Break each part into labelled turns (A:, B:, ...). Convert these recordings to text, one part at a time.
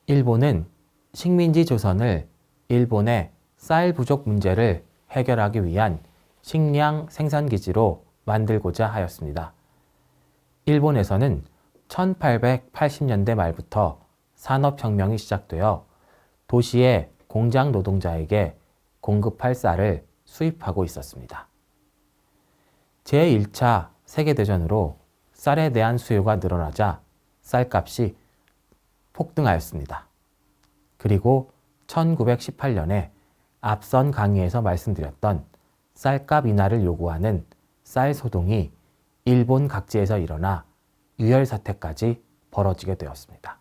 A: 일본은 식민지 조선을 일본의 쌀 부족 문제를 해결하기 위한 식량 생산기지로 만들고자 하였습니다. 일본에서는 1880년대 말부터 산업혁명이 시작되어 도시의 공장 노동자에게 공급할 쌀을 수입하고 있었습니다. 제1차 세계대전으로 쌀에 대한 수요가 늘어나자 쌀값이 폭등하였습니다. 그리고 1918년에 앞선 강의에서 말씀드렸던 쌀값 인하를 요구하는 쌀소동이 일본 각지에서 일어나 유혈 사태까지 벌어지게 되었습니다.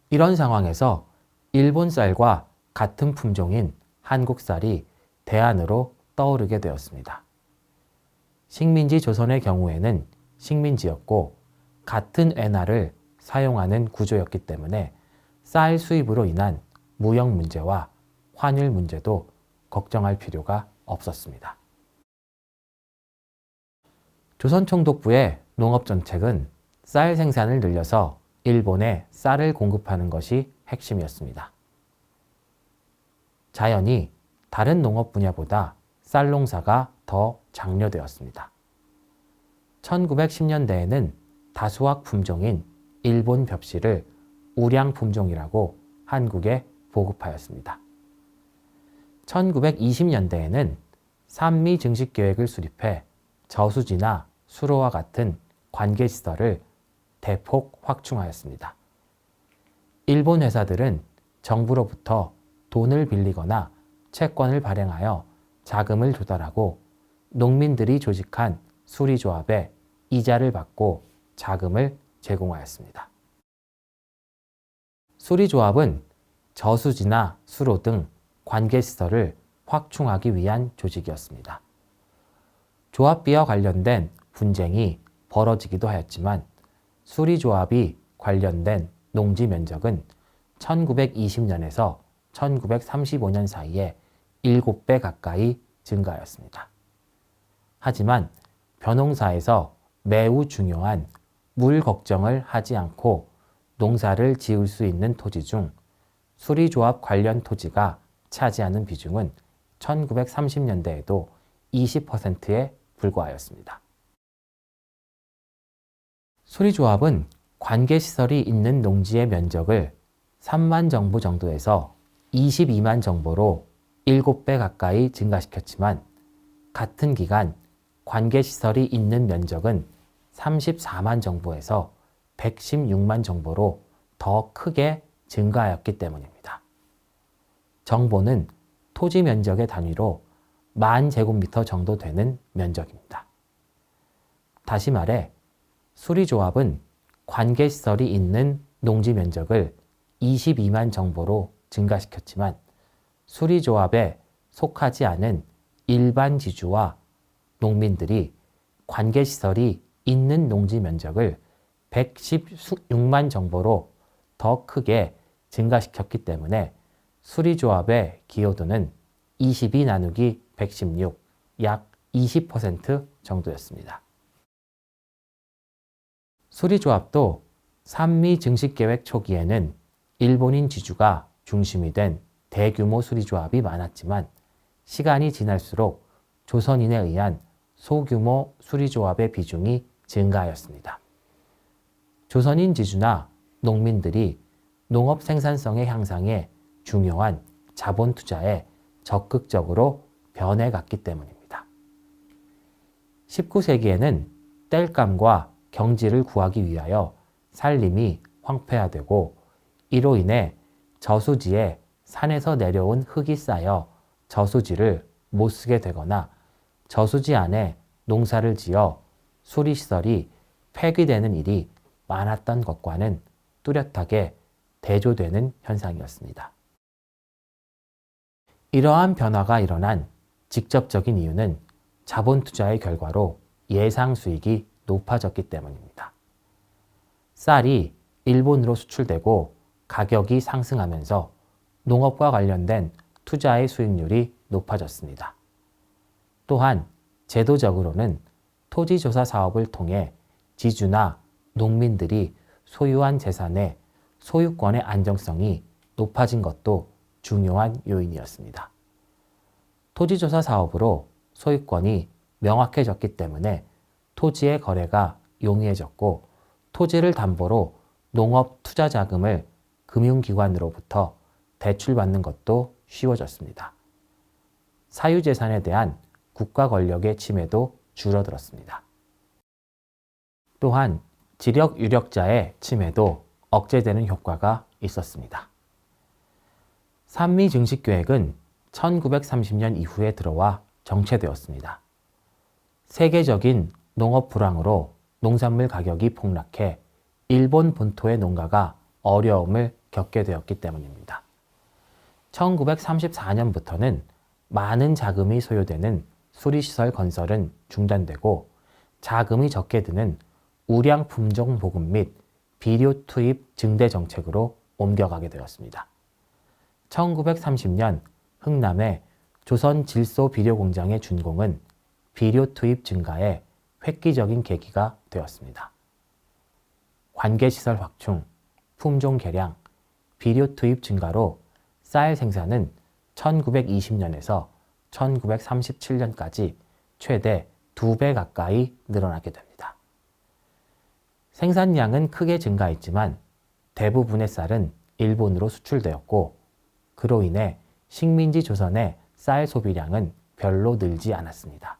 A: 이런 상황에서 일본 쌀과 같은 품종인 한국 쌀이 대안으로 떠오르게 되었습니다. 식민지 조선의 경우에는 식민지였고 같은 엔화를 사용하는 구조였기 때문에 쌀 수입으로 인한 무역 문제와 환율 문제도 걱정할 필요가 없었습니다. 조선총독부의 농업정책은 쌀 생산을 늘려서 일본에 쌀을 공급하는 것이 핵심이었습니다. 자연히 다른 농업 분야보다 쌀 농사가 더 장려되었습니다. 1910년대에는 다수학 품종인 일본 벽시를 우량 품종이라고 한국에 보급하였습니다. 1920년대에는 산미 증식 계획을 수립해 저수지나 수로와 같은 관계시설을 대폭 확충하였습니다. 일본 회사들은 정부로부터 돈을 빌리거나 채권을 발행하여 자금을 조달하고 농민들이 조직한 수리조합에 이자를 받고 자금을 제공하였습니다. 수리조합은 저수지나 수로 등 관계시설을 확충하기 위한 조직이었습니다. 조합비와 관련된 분쟁이 벌어지기도 하였지만 수리조합이 관련된 농지 면적은 1920년에서 1935년 사이에 7배 가까이 증가하였습니다. 하지만 벼농사에서 매우 중요한 물 걱정을 하지 않고 농사를 지을 수 있는 토지 중 수리조합 관련 토지가 차지하는 비중은 1930년대에도 20%에 불과하였습니다. 수리조합은 관계시설이 있는 농지의 면적을 3만 정보 정도에서 22만 정보로 7배 가까이 증가시켰지만 같은 기간 관계시설이 있는 면적은 34만 정보에서 116만 정보로 더 크게 증가하였기 때문입니다. 정보는 토지 면적의 단위로 10,000제곱미터 정도 되는 면적입니다. 다시 말해 수리조합은 관계시설이 있는 농지 면적을 22만 정보로 증가시켰지만 수리조합에 속하지 않은 일반 지주와 농민들이 관계시설이 있는 농지 면적을 116만 정보로 더 크게 증가시켰기 때문에 수리조합의 기여도는 22 나누기 116, 약 20% 정도였습니다. 수리조합도 산미 증식계획 초기에는 일본인 지주가 중심이 된 대규모 수리조합이 많았지만 시간이 지날수록 조선인에 의한 소규모 수리조합의 비중이 증가하였습니다. 조선인 지주나 농민들이 농업 생산성의 향상에 중요한 자본 투자에 적극적으로 변해갔기 때문입니다. 19세기에는 땔감과 경지를 구하기 위하여 산림이 황폐화되고 이로 인해 저수지에 산에서 내려온 흙이 쌓여 저수지를 못 쓰게 되거나 저수지 안에 농사를 지어 수리시설이 폐기되는 일이 많았던 것과는 뚜렷하게 대조되는 현상이었습니다. 이러한 변화가 일어난 직접적인 이유는 자본 투자의 결과로 예상 수익이 높아졌기 때문입니다. 쌀이 일본으로 수출되고 가격이 상승하면서 농업과 관련된 투자의 수익률이 높아졌습니다. 또한 제도적으로는 토지조사 사업을 통해 지주나 농민들이 소유한 재산의 소유권의 안정성이 높아진 것도 중요한 요인이었습니다. 토지조사 사업으로 소유권이 명확해졌기 때문에 토지의 거래가 용이해졌고 토지를 담보로 농업 투자 자금을 금융기관으로부터 대출받는 것도 쉬워졌습니다. 사유재산에 대한 국가 권력의 침해도 줄어들었습니다. 또한 지력 유력자의 침해도 억제되는 효과가 있었습니다. 산미 증식계획은 1930년 이후에 들어와 정체되었습니다. 세계적인 농업 불황으로 농산물 가격이 폭락해 일본 본토의 농가가 어려움을 겪게 되었기 때문입니다. 1934년부터는 많은 자금이 소요되는 수리시설 건설은 중단되고 자금이 적게 드는 우량 품종 보급 및 비료 투입 증대 정책으로 옮겨가게 되었습니다. 1930년 흥남의 조선 질소 비료 공장의 준공은 비료 투입 증가에 획기적인 계기가 되었습니다. 관계시설 확충, 품종 개량, 비료 투입 증가로 쌀 생산은 1920년에서 1937년까지 최대 2배 가까이 늘어나게 됩니다. 생산량은 크게 증가했지만 대부분의 쌀은 일본으로 수출되었고 그로 인해 식민지 조선의 쌀 소비량은 별로 늘지 않았습니다.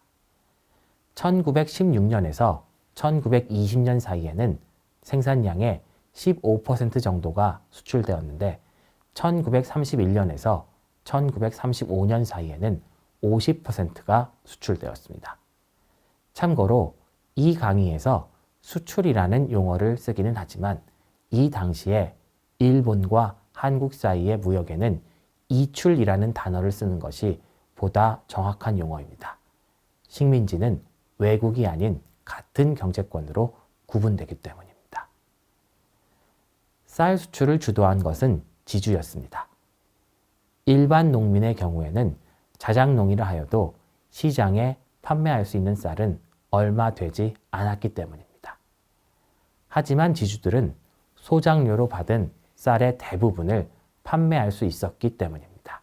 A: 1916년에서 1920년 사이에는 생산량의 15% 정도가 수출되었는데 1931년에서 1935년 사이에는 50%가 수출되었습니다. 참고로 이 강의에서 수출이라는 용어를 쓰기는 하지만 이 당시에 일본과 한국 사이의 무역에는 이출이라는 단어를 쓰는 것이 보다 정확한 용어입니다. 식민지는 외국이 아닌 같은 경제권으로 구분되기 때문입니다. 쌀 수출을 주도한 것은 지주였습니다. 일반 농민의 경우에는 자작농이라 하여도 시장에 판매할 수 있는 쌀은 얼마 되지 않았기 때문입니다. 하지만 지주들은 소작료로 받은 쌀의 대부분을 판매할 수 있었기 때문입니다.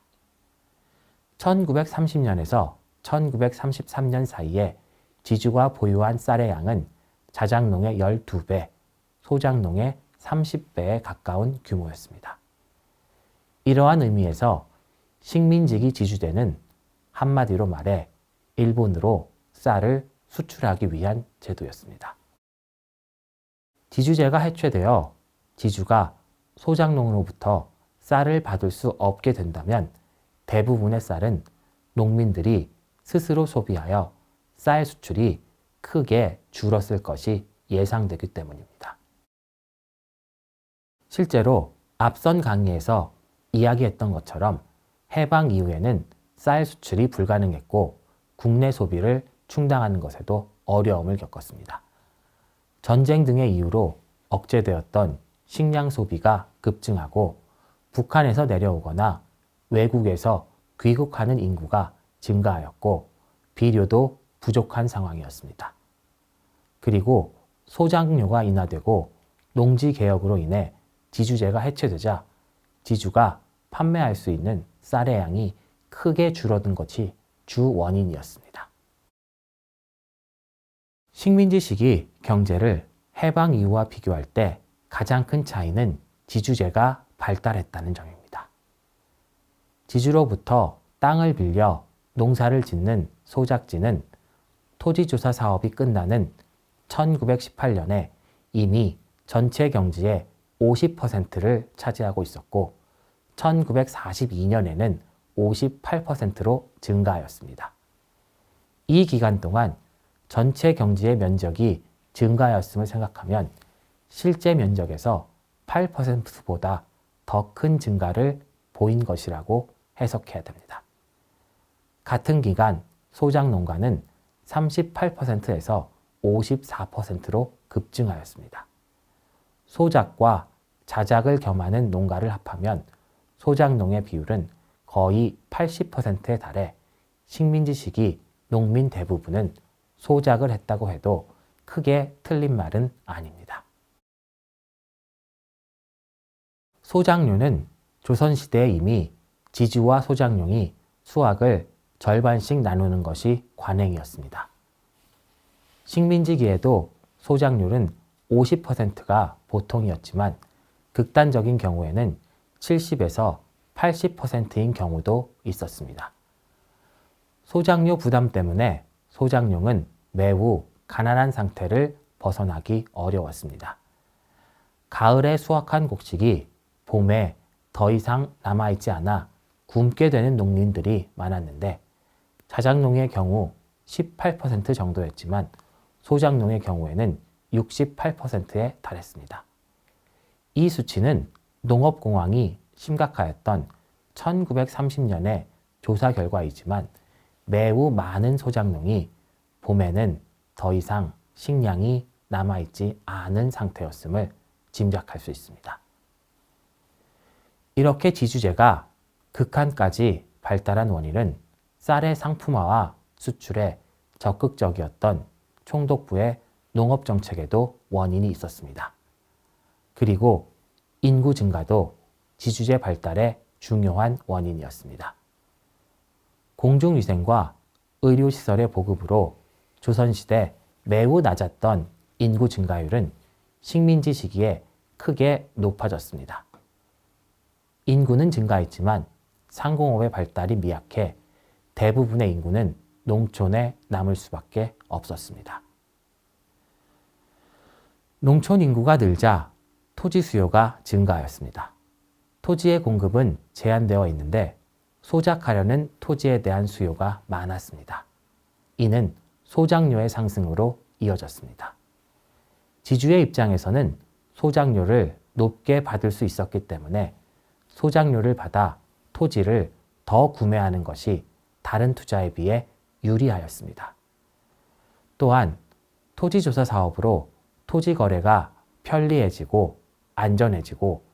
A: 1930년에서 1933년 사이에 지주가 보유한 쌀의 양은 자작농의 12배, 소작농의 30배에 가까운 규모였습니다. 이러한 의미에서 식민지기 지주제는 한마디로 말해 일본으로 쌀을 수출하기 위한 제도였습니다. 지주제가 해체되어 지주가 소작농으로부터 쌀을 받을 수 없게 된다면 대부분의 쌀은 농민들이 스스로 소비하여 쌀 수출이 크게 줄었을 것이 예상되기 때문입니다. 실제로 앞선 강의에서 이야기했던 것처럼 해방 이후에는 쌀 수출이 불가능했고 국내 소비를 충당하는 것에도 어려움을 겪었습니다. 전쟁 등의 이유로 억제되었던 식량 소비가 급증하고 북한에서 내려오거나 외국에서 귀국하는 인구가 증가하였고 비료도 부족한 상황이었습니다. 그리고 소작료가 인하되고 농지개혁으로 인해 지주제가 해체되자 지주가 판매할 수 있는 쌀의 양이 크게 줄어든 것이 주 원인이었습니다. 식민지 시기 경제를 해방 이후와 비교할 때 가장 큰 차이는 지주제가 발달했다는 점입니다. 지주로부터 땅을 빌려 농사를 짓는 소작지는 토지조사 사업이 끝나는 1918년에 이미 전체 경지의 50%를 차지하고 있었고 1942년에는 58%로 증가하였습니다. 이 기간 동안 전체 경지의 면적이 증가하였음을 생각하면 실제 면적에서 8%보다 더 큰 증가를 보인 것이라고 해석해야 됩니다. 같은 기간 소작 농가는 38%에서 54%로 급증하였습니다. 소작과 자작을 겸하는 농가를 합하면 소작농의 비율은 거의 80%에 달해 식민지 시기 농민 대부분은 소작을 했다고 해도 크게 틀린 말은 아닙니다. 소작류는 조선시대에 이미 지주와 소작농이 수확을 절반씩 나누는 것이 관행이었습니다. 식민지기에도 소작률은 50%가 보통이었지만 극단적인 경우에는 70에서 80%인 경우도 있었습니다. 소작류 부담 때문에 소작농은 매우 가난한 상태를 벗어나기 어려웠습니다. 가을에 수확한 곡식이 봄에 더 이상 남아있지 않아 굶게 되는 농민들이 많았는데 자작농의 경우 18% 정도였지만 소작농의 경우에는 68%에 달했습니다. 이 수치는 농업공황이 심각하였던 1930년의 조사 결과이지만 매우 많은 소작농이 봄에는 더 이상 식량이 남아있지 않은 상태였음을 짐작할 수 있습니다. 이렇게 지주제가 극한까지 발달한 원인은 쌀의 상품화와 수출에 적극적이었던 총독부의 농업정책에도 원인이 있었습니다. 그리고 인구 증가도 지주제 발달의 중요한 원인이었습니다. 공중위생과 의료시설의 보급으로 조선시대 매우 낮았던 인구 증가율은 식민지 시기에 크게 높아졌습니다. 인구는 증가했지만 상공업의 발달이 미약해 대부분의 인구는 농촌에 남을 수밖에 없었습니다. 농촌 인구가 늘자 토지 수요가 증가하였습니다. 토지의 공급은 제한되어 있는데 소작하려는 토지에 대한 수요가 많았습니다. 이는 소작료의 상승으로 이어졌습니다. 지주의 입장에서는 소작료를 높게 받을 수 있었기 때문에 소작료를 받아 토지를 더 구매하는 것이 다른 투자에 비해 유리하였습니다. 또한 토지조사 사업으로 토지 거래가 편리해지고 안전해지고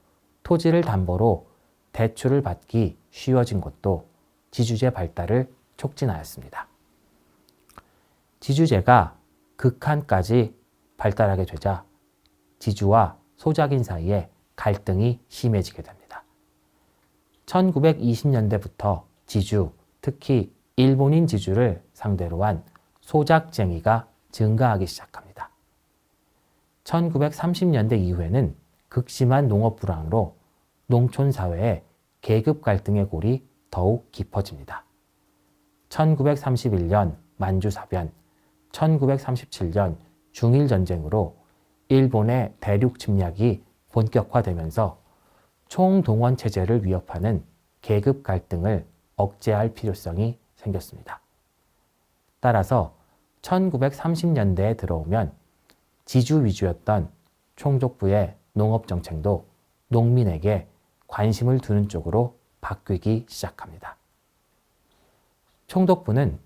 A: 토지를 담보로 대출을 받기 쉬워진 것도 지주제 발달을 촉진하였습니다. 지주제가 극한까지 발달하게 되자 지주와 소작인 사이에 갈등이 심해지게 됩니다. 1920년대부터 지주, 특히 일본인 지주를 상대로 한 소작쟁의가 증가하기 시작합니다. 1930년대 이후에는 극심한 농업 불황으로 농촌 사회의 계급 갈등의 골이 더욱 깊어집니다. 1931년 만주사변, 1937년 중일전쟁으로 일본의 대륙 침략이 본격화되면서 총동원 체제를 위협하는 계급 갈등을 억제할 필요성이 생겼습니다. 따라서 1930년대에 들어오면 지주 위주였던 총독부의 농업정책도 농민에게 관심을 두는 쪽으로 바뀌기 시작합니다. 총독부는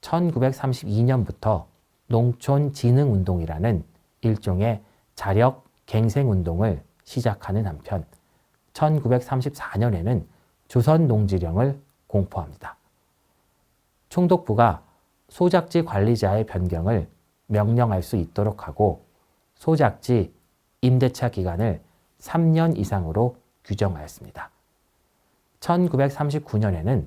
A: 1932년부터 농촌진흥운동이라는 일종의 자력 갱생운동을 시작하는 한편 1934년에는 조선농지령을 공포합니다. 총독부가 소작지 관리자의 변경을 명령할 수 있도록 하고 소작지 임대차 기간을 3년 이상으로 규정하였습니다. 1939년에는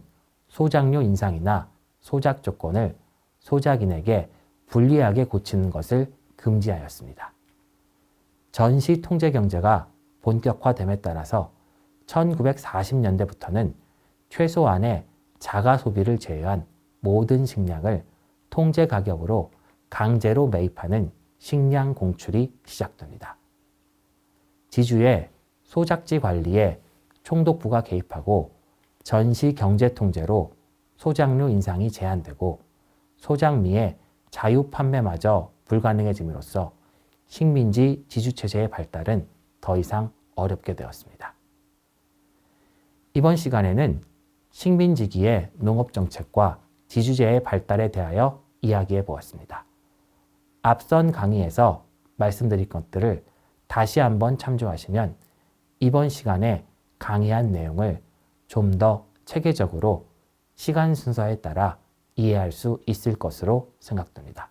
A: 소작료 인상이나 소작 조건을 소작인에게 불리하게 고치는 것을 금지하였습니다. 전시 통제 경제가 본격화됨에 따라서 1940년대부터는 최소한의 자가 소비를 제외한 모든 식량을 통제 가격으로 강제로 매입하는 식량 공출이 시작됩니다. 지주의 소작지 관리에 총독부가 개입하고 전시 경제 통제로 소작료 인상이 제한되고 소작미의 자유 판매마저 불가능해짐으로써 식민지 지주체제의 발달은 더 이상 어렵게 되었습니다. 이번 시간에는 식민지기의 농업정책과 지주제의 발달에 대하여 이야기해 보았습니다. 앞선 강의에서 말씀드린 것들을 다시 한번 참조하시면 이번 시간에 강의한 내용을 좀 더 체계적으로 시간 순서에 따라 이해할 수 있을 것으로 생각됩니다.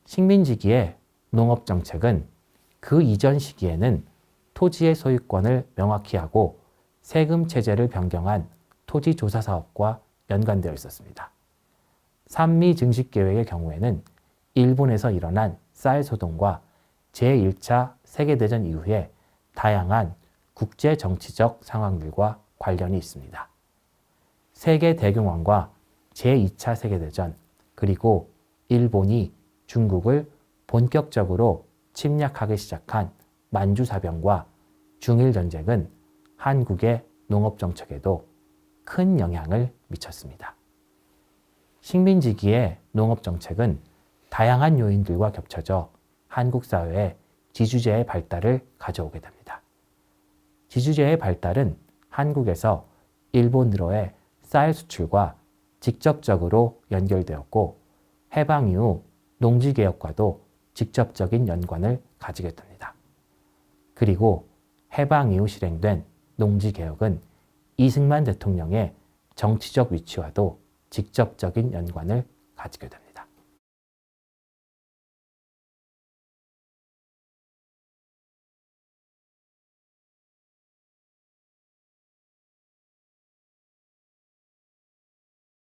A: 식민지기의 농업정책은 그 이전 시기에는 토지의 소유권을 명확히 하고 세금 체제를 변경한 토지조사 사업과 연관되어 있었습니다. 산미 증식 계획의 경우에는 일본에서 일어난 쌀 소동과 제1차 세계대전 이후에 다양한 국제 정치적 상황들과 관련이 있습니다. 세계 대공황과 제2차 세계대전, 그리고 일본이 중국을 본격적으로 침략하기 시작한 만주사병과 중일전쟁은 한국의 농업정책에도 큰 영향을 미쳤습니다. 식민지기의 농업정책은 다양한 요인들과 겹쳐져 한국 사회에 지주제의 발달을 가져오게 됩니다. 지주제의 발달은 한국에서 일본으로의 쌀 수출과 직접적으로 연결되었고 해방 이후 농지개혁과도 직접적인 연관을 가지게 됩니다. 그리고 해방 이후 실행된 농지개혁은 이승만 대통령의 정치적 위치와도 직접적인 연관을 가지게 됩니다.